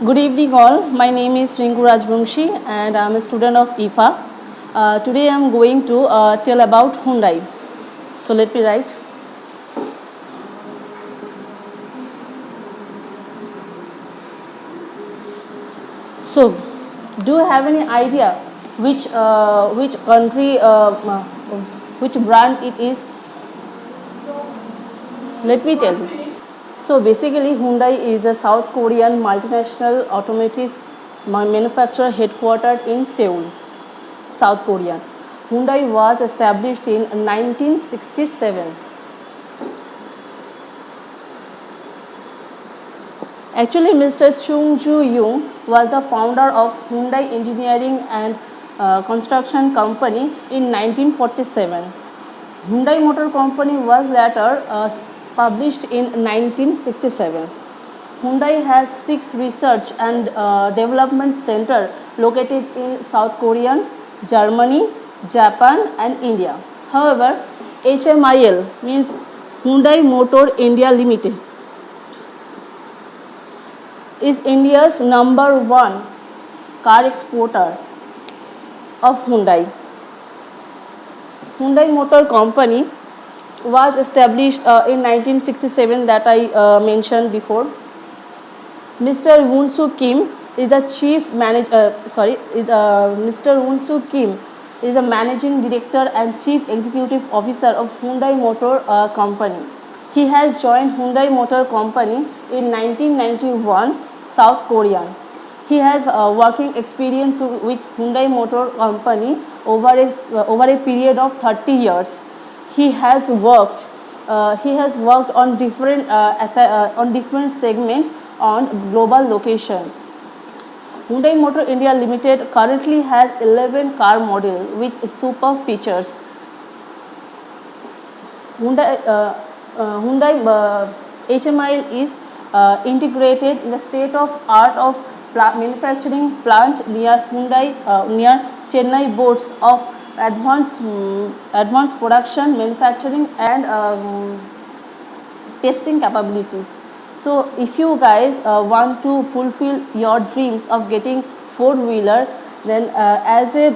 Good evening all. My name is Rinku Rajbangshi and I am a student of EFA. Today I am going to tell about Hyundai. So let me write. So, do you have any idea which country, which brand it is? Let me tell you. So basically Hyundai is a South Korean multinational automotive manufacturer headquartered in Seoul, South Korea. Hyundai was established in 1967. Actually, Mr. Chung Joo-young was the founder of Hyundai Engineering and Construction Company in 1947. Hyundai Motor Company was later published in 1967. Hyundai has 6 research and development centers located in South Korea, Germany, Japan and India. However, HMIL means Hyundai Motor India Limited is India's #1 car exporter of Hyundai. Hyundai Motor Company was established in 1967 that I mentioned before. Mr. Woon-soo Kim is the chief manager. Mr. Woon-soo Kim is the managing director and chief executive officer of Hyundai Motor Company. He has joined Hyundai Motor Company in 1991, South Korea. He has working experience with Hyundai Motor Company over a period of 30 years. He has worked on different segments on global location. Hyundai Motor India Limited currently has 11 car models with super features. Hyundai HMIL is integrated in the state-of-art of manufacturing plant near Chennai boasts of advanced production, manufacturing and testing capabilities. So if you guys want to fulfill your dreams of getting four-wheeler, then as a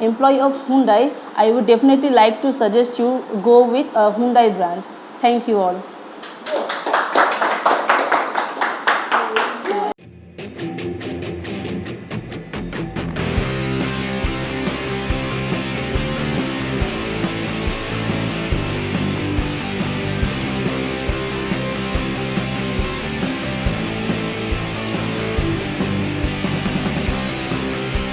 employee of Hyundai, I would definitely like to suggest you go with Hyundai brand. Thank you all.